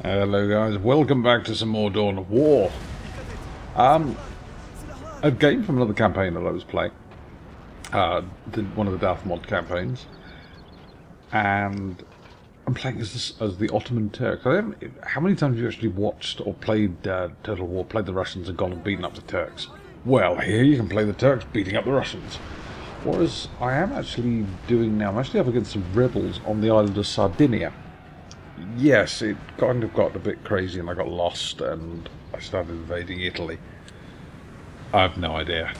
Hello guys, welcome back to some more Dawn of War. A game from another campaign that I was playing. One of the Darth Mod campaigns. And I'm playing as the Ottoman Turks. How many times have you actually watched or played Total War, played the Russians and gone and beaten up the Turks? Well, here you can play the Turks beating up the Russians. Whereas I am actually doing now, I'm actually up against some rebels on the island of Sardinia. Yes, it kind of got a bit crazy and I got lost and I started invading Italy. I have no idea.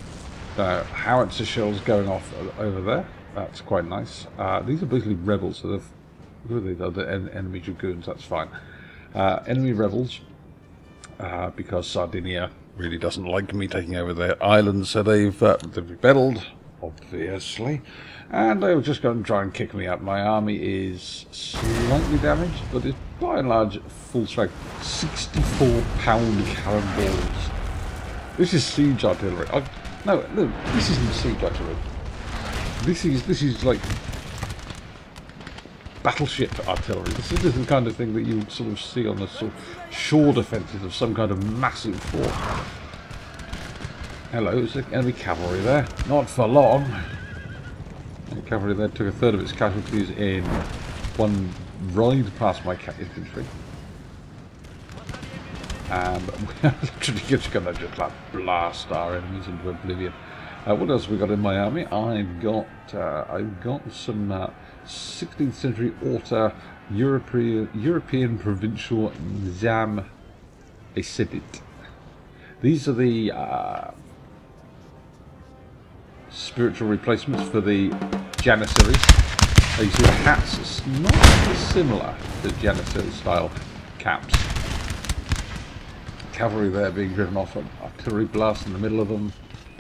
Howitzer shells going off over there. That's quite nice. These are basically rebels, so they're the enemy dragoons, that's fine. Enemy rebels, because Sardinia really doesn't like me taking over their island, so they've rebelled, obviously. And they were just going to try and kick me out. My army is slightly damaged, but it's by and large full strength. 64-pound cannonballs. This is siege artillery. No, this isn't siege artillery. This is like battleship artillery. This is the kind of thing that you would sort of see on the sort of shore defences of some kind of massive fort. Hello, there's enemy cavalry there. Not for long. The cavalry there took a third of its casualties in one ride past my infantry. And we're literally just going to just like blast our enemies into oblivion. What else have we got in my army? I've got some 16th century Orta European provincial Nizam Asidit. These are the spiritual replacements for the Janissaries. You see the hats, it's not dissimilar to Janissary style caps. Cavalry there being driven off, an artillery blast in the middle of them,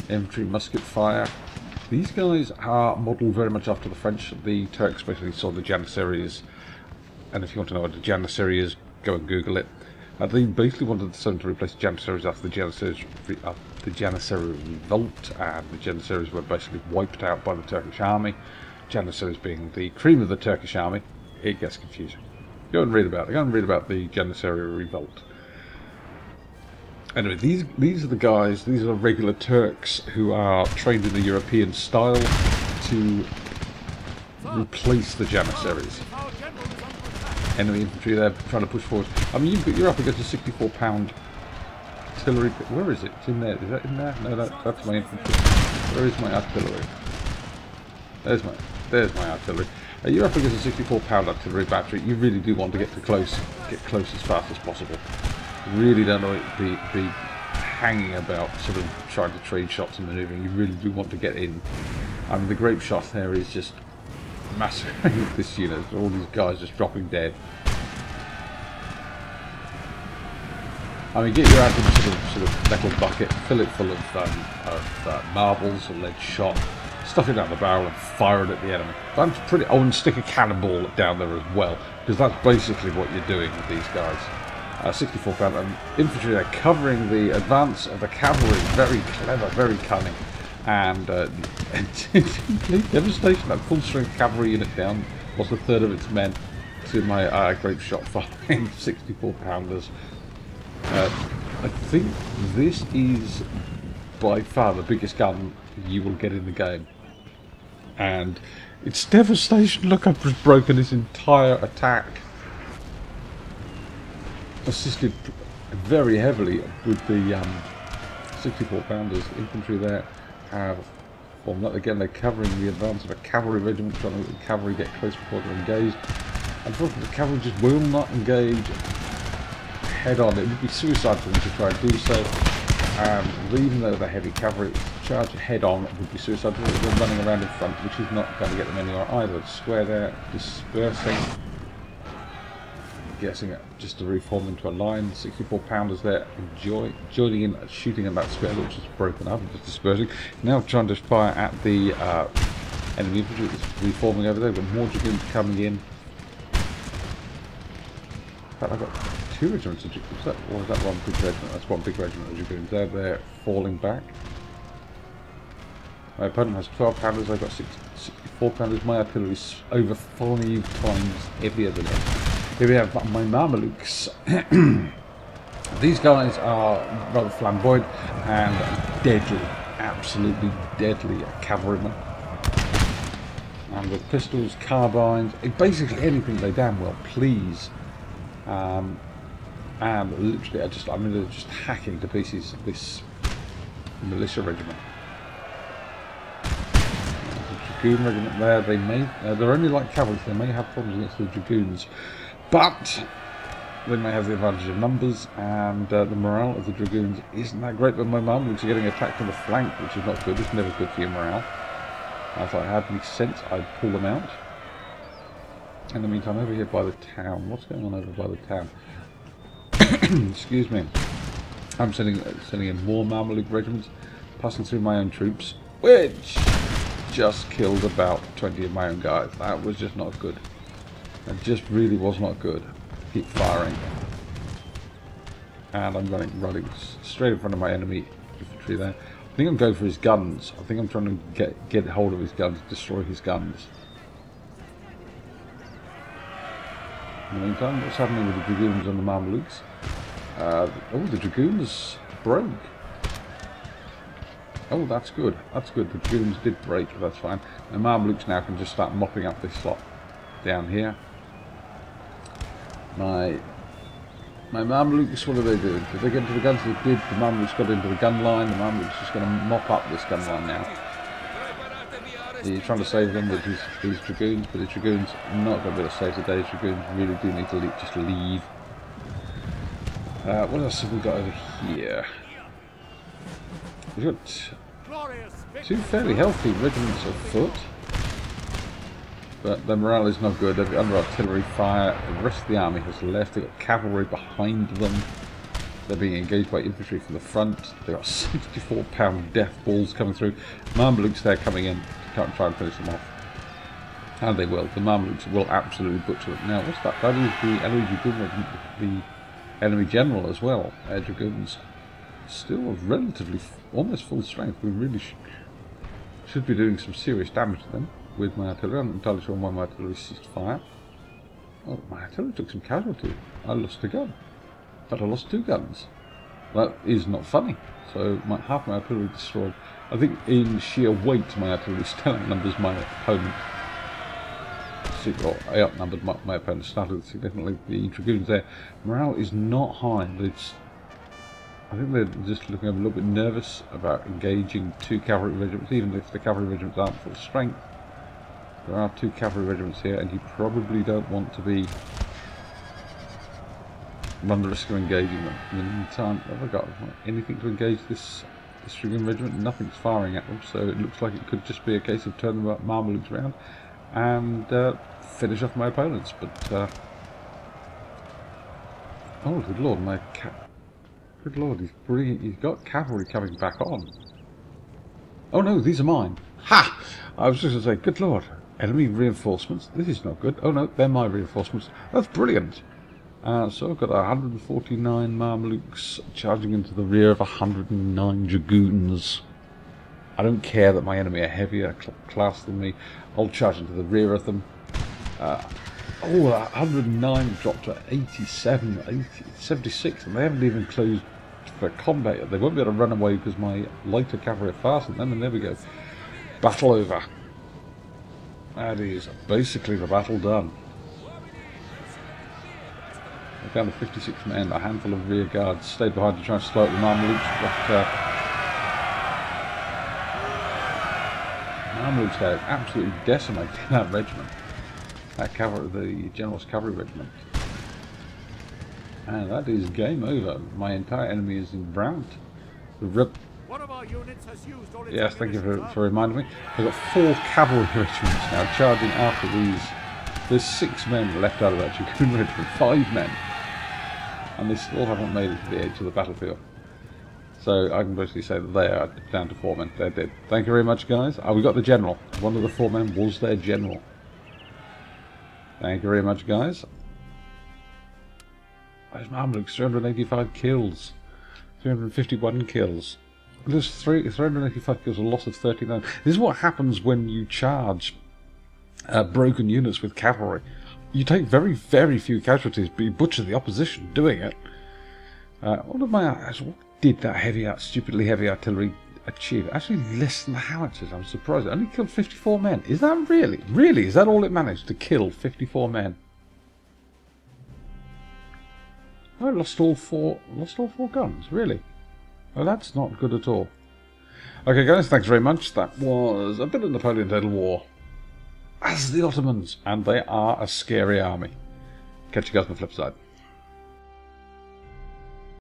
infantry musket fire. These guys are modelled very much after the French. The Turks basically saw the Janissaries, and if you want to know what a Janissary is, go and Google it. They basically wanted them to replace Janissaries after the Janissary revolt, and the Janissaries were basically wiped out by the Turkish army. Janissaries being the cream of the Turkish army. It gets confusing. Go and read about it. Go and read about the Janissary revolt. Anyway, these are the guys, these are regular Turks who are trained in the European style to replace the Janissaries. Enemy infantry there trying to push forward. I mean, you're up against a 64-pound artillery. Where is it? It's in there. Is that in there? No, that's my infantry. Where is my artillery? There's my artillery. You're up against a 64-pound artillery battery. You really do want to get close as fast as possible. You really don't want to be hanging about, sort of trying to trade shots and manoeuvring. You really do want to get in. I mean, the grape shot there is just massacring this unit. All these guys just dropping dead. I mean, get your average sort of metal bucket, fill it full of marbles or lead shot, stuff it down the barrel and fire it at the enemy. That's pretty. Oh, and stick a cannonball down there as well, because that's basically what you're doing with these guys. 64-pound infantry there covering the advance of the cavalry. Very clever, very cunning. And complete devastation. That full-strength cavalry unit down, lost a third of its men to my grape shot firing 64-pounders. I think this is by far the biggest gun you will get in the game. And it's devastation. Look, I've just broken this entire attack. Assisted very heavily with the 64-pounders. Infantry there have formed up again. They're covering the advance of a cavalry regiment, trying to let the cavalry get close before they're engaged. Unfortunately, the cavalry just will not engage head on. It would be suicide for them to try and do so. Even though they're heavy cavalry, charge head on would be suicide. They're running around in front, which is not going to get them anywhere either. Square there, dispersing. Guessing it just to reform into a line. 64-pounders there, joining in, shooting at that square which is broken up and just dispersing. Now trying to fire at the enemy infantry that's reforming over there. We've got more dragoons coming in. In fact, I've got two regiments of dragoons. Or is that one big regiment? That's one big regiment of dragoons. They're falling back. My opponent has 12 pounders, I've got 64 pounders. My artillery is over 5 times heavier than it. Here we have my Mamelukes. These guys are rather flamboyant and deadly, absolutely deadly cavalrymen. And with pistols, carbines, basically anything they damn well please. And literally, they're just hacking to pieces this militia regiment. Dragoon regiment there. They're only like cavalry, so they may have problems against the dragoons, but they may have the advantage of numbers, and the morale of the dragoons isn't that great. But my Mamelukes are getting attacked on the flank, which is not good. It's never good for your morale. If I had any sense, I'd pull them out. In the meantime, over here by the town, what's going on over by the town? Excuse me. I'm sending in more Mameluke regiments, passing through my own troops, which just killed about 20 of my own guys. That was just not good. That just really was not good. Keep firing. And I'm running straight in front of my enemy infantry there. I think I'm going for his guns. I think I'm trying to get hold of his guns, destroy his guns. In the meantime, what's happening with the dragoons and the Mamelukes? Oh, the dragoons broke. Oh, that's good. That's good. The dragoons did break. That's fine. The Mamelukes now can just start mopping up this lot down here. My Mamelukes, what do they do? Did they get into the guns? They did. The Mamelukes got into the gun line. The Mamelukes just going to mop up this gun line now. He's trying to save them with these dragoons, but the dragoons are not going to be able to save the day. Dragoons really do need to just leave. What else have we got over here? We've got two fairly healthy regiments of foot, but their morale is not good. They're under artillery fire. The rest of the army has left. They've got cavalry behind them. They're being engaged by infantry from the front. They've got 64-pound death balls coming through. Mamelukes there coming in to try and finish them off. And they will. The Mamelukes will absolutely butcher them. Now, what's that? That is the enemy dragoon regiment, the enemy general as well. Dragoons still relatively almost full strength. We really should be doing some serious damage to them with my artillery. I'm not entirely sure why my artillery ceased fire. Oh, my artillery took some casualty. I lost a gun. But I lost 2 guns. That is not funny. So half my artillery destroyed. I think in sheer weight my artillery still outnumbers my opponent. Well, I outnumbered my opponent started significantly. The dragoons there. Morale is not high, but I think they're just looking a little bit nervous about engaging 2 cavalry regiments, even if the cavalry regiments aren't full strength. There are 2 cavalry regiments here, and you probably don't want to be run the risk of engaging them. In the meantime, have I got anything to engage this dragoon regiment? Nothing's firing at them, so it looks like it could just be a case of turning the Mamelukes around and finish off my opponents. But oh, good lord, good lord, he's got cavalry coming back on. Oh no, these are mine. Ha! I was just going to say, good lord, enemy reinforcements. This is not good. Oh no, they're my reinforcements. That's brilliant. So I've got 149 Mamelukes charging into the rear of 109 dragoons. I don't care that my enemy are heavier class than me. I'll charge into the rear of them. 109 dropped to 87, 76, and they haven't even closed for combat yet. They won't be able to run away because my lighter cavalry are faster than them, and there we go. Battle over. That is basically the battle done. We're down to 56 men, a handful of rear guards stayed behind to try and slow up the Mamelukes, but Mamelukes have absolutely decimated that regiment. That cavalry, the general's cavalry regiment. And that is game over. My entire enemy is in rout. One of our units has used all its Yes, thank you for reminding me. I've got 4 cavalry regiments now charging after these. There's 6 men left out of that dragoon regiment, 5 men. And they still haven't made it to the edge of the battlefield. So I can basically say that they are down to 4 men. They're dead. Thank you very much, guys. We got the general. One of the 4 men was their general. Thank you very much, guys. Those Mamelukes, 385 kills. 351 kills. There's 385 kills, a loss of 39. This is what happens when you charge broken units with cavalry. You take very, very few casualties, but you butcher the opposition doing it. What did that stupidly heavy artillery achieve? Actually, less than the howitzers. I'm surprised. It only killed 54 men. Is that really? Really? Is that all it managed to kill? 54 men? I lost all four guns. Really? Well, that's not good at all. Okay, guys, thanks very much. That was a bit of Napoleon Total War as the Ottomans, and they are a scary army. Catch you guys on the flip side.